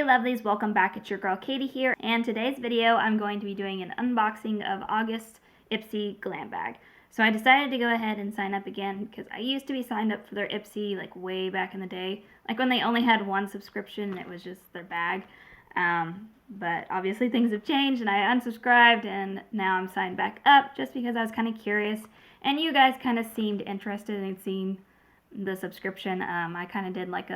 lovelies, welcome back. It's your girl Katie here, and today's video I'm going to be doing an unboxing of August Ipsy Glam Bag. So I decided to go ahead and sign up again because I used to be signed up for their Ipsy like way back in the day, like when they only had one subscription and it was just their bag. But obviously things have changed and I unsubscribed, and now I'm signed back up just because I was kind of curious and you guys kind of seemed interested in seeing the subscription. I kind of did like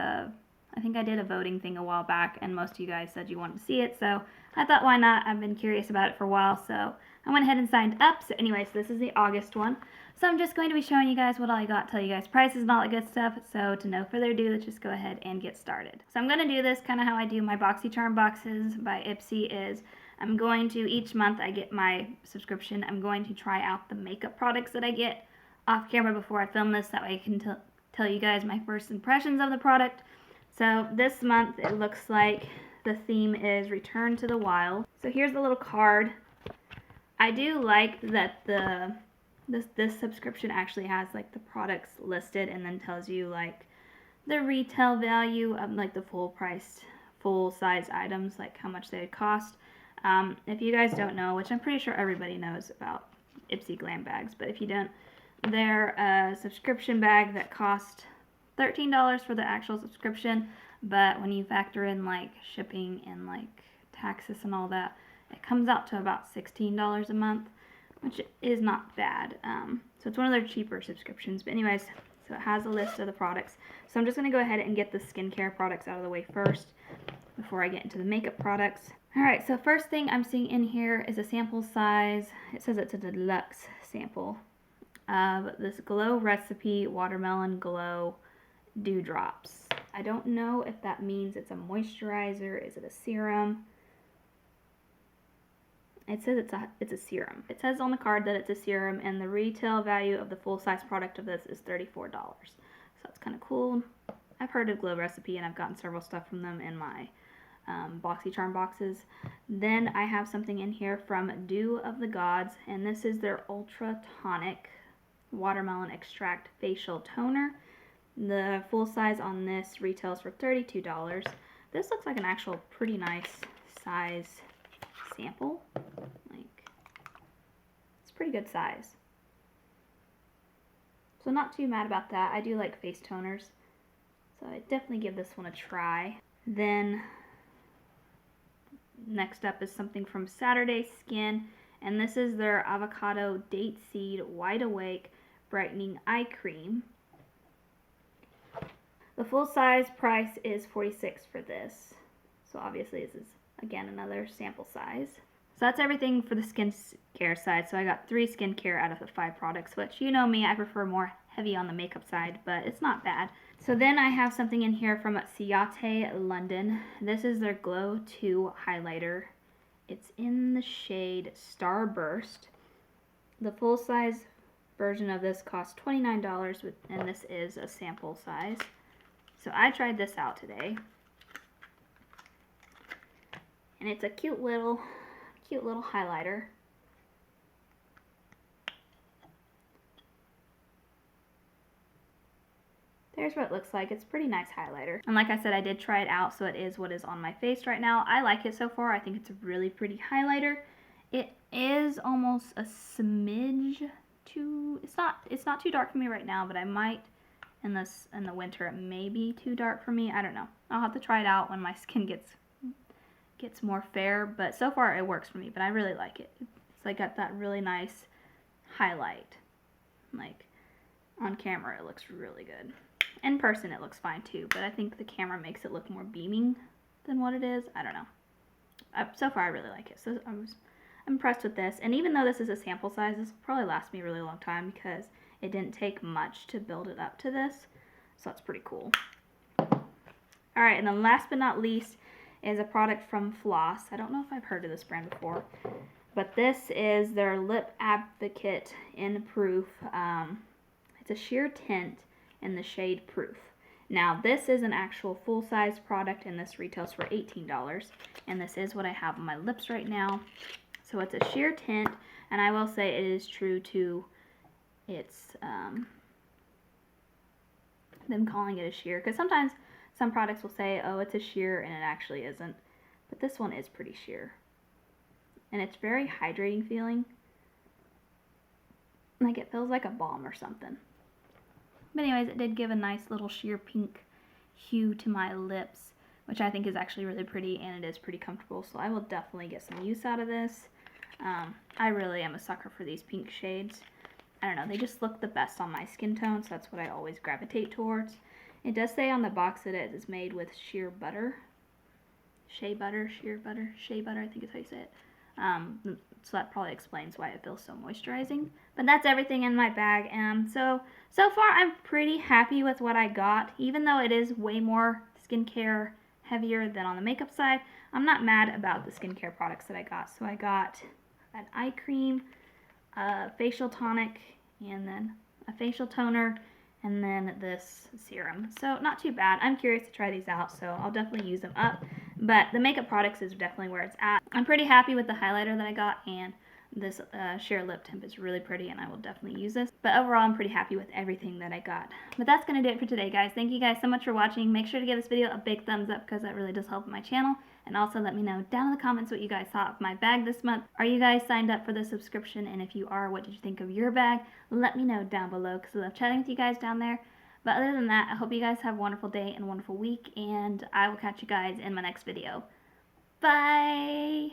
I think I did a voting thing a while back, and most of you guys said you wanted to see it, so I thought why not. I've been curious about it for a while, so I went ahead and signed up. So anyways, this is the August one. So I'm just going to be showing you guys what I got, tell you guys prices and all that good stuff. So to no further ado, let's just go ahead and get started. So I'm going to do this kind of how I do my BoxyCharm boxes by Ipsy is I'm going to, each month I get my subscription, I'm going to try out the makeup products that I get off camera before I film this. That way I can tell you guys my first impressions of the product. So this month it looks like the theme is Return to the Wild. So here's the little card. I do like that this subscription actually has like the products listed and then tells you like the retail value of like the full size items, like how much they would cost. If you guys don't know, which I'm pretty sure everybody knows about Ipsy Glam Bags, but if you don't, they're a subscription bag that cost $13 for the actual subscription, but when you factor in like shipping and like taxes and all that, it comes out to about $16 a month, which is not bad. So it's one of their cheaper subscriptions. But anyways, so it has a list of the products. So I'm just going to go ahead and get the skincare products out of the way first before I get into the makeup products. Alright, so first thing I'm seeing in here is a sample size. It says it's a deluxe sample of this Glow Recipe Watermelon Glow Dewdrops. I don't know if that means it's a moisturizer. Is it a serum? It says it's a serum. It says on the card that it's a serum, and the retail value of the full-size product of this is $34. So that's kind of cool. I've heard of Glow Recipe, and I've gotten several stuff from them in my BoxyCharm boxes. Then I have something in here from Dew of the Gods, and this is their Ultra Tonic Watermelon Extract Facial Toner. The full size on this retails for $32. This looks like an actual pretty nice size sample. Like, it's pretty good size. So not too mad about that. I do like face toners, so I definitely give this one a try. Then next up is something from Saturday Skin, and this is their Avocado Date Seed Wide Awake Brightening Eye Cream. The full size price is $46 for this. So obviously this is, again, another sample size. So that's everything for the skincare side. So I got 3 skincare out of the 5 products, which you know me, I prefer more heavy on the makeup side, but it's not bad. So then I have something in here from Ciate London. This is their Glow 2 highlighter. It's in the shade Starburst. The full size version of this costs $29, and this is a sample size. So I tried this out today, and it's a cute little highlighter. There's what it looks like. It's a pretty nice highlighter. And like I said, I did try it out, so it is what is on my face right now. I like it so far. I think it's a really pretty highlighter. It is almost a smidge too, it's not too dark for me right now, but I might in the winter it may be too dark for me. I don't know. I'll have to try it out when my skin gets more fair, but so far it works for me. But I really like it. It's like got that really nice highlight. Like on camera it looks really good. In person it looks fine too, but I think the camera makes it look more beaming than what it is. I don't know. So far I really like it. So I'm impressed with this. And even though this is a sample size, this will probably last me a really long time because it didn't take much to build it up to this. So that's pretty cool. Alright, and then last but not least is a product from Floss. I don't know if I've heard of this brand before, but this is their Lip Advocate in Proof. It's a sheer tint in the shade Proof. Now this is an actual full-size product, and this retails for $18, and this is what I have on my lips right now. So it's a sheer tint, and I will say it is true to its them calling it a sheer, because sometimes some products will say, oh, it's a sheer, and it actually isn't. But this one is pretty sheer. And it's very hydrating feeling. Like it feels like a balm or something. But anyways, it did give a nice little sheer pink hue to my lips, which I think is actually really pretty, and it is pretty comfortable. So I will definitely get some use out of this. I really am a sucker for these pink shades. I don't know, they just look the best on my skin tone, so that's what I always gravitate towards. It does say on the box that it is made with sheer butter. Shea butter, I think is how you say it. So that probably explains why it feels so moisturizing. But that's everything in my bag. So far I'm pretty happy with what I got. Even though it is way more skincare heavier than on the makeup side, I'm not mad about the skincare products that I got. So I got an eye cream, a facial tonic, and then a facial toner, and then this serum. So not too bad. I'm curious to try these out, so I'll definitely use them up. But the makeup products is definitely where it's at. I'm pretty happy with the highlighter that I got, and this sheer lip tint is really pretty, and I will definitely use this. But overall, I'm pretty happy with everything that I got. But that's going to do it for today, guys. Thank you guys so much for watching. Make sure to give this video a big thumbs up because that really does help my channel. And also let me know down in the comments what you guys thought of my bag this month. Are you guys signed up for the subscription? And if you are, what did you think of your bag? Let me know down below because I love chatting with you guys down there. But other than that, I hope you guys have a wonderful day and a wonderful week. And I will catch you guys in my next video. Bye!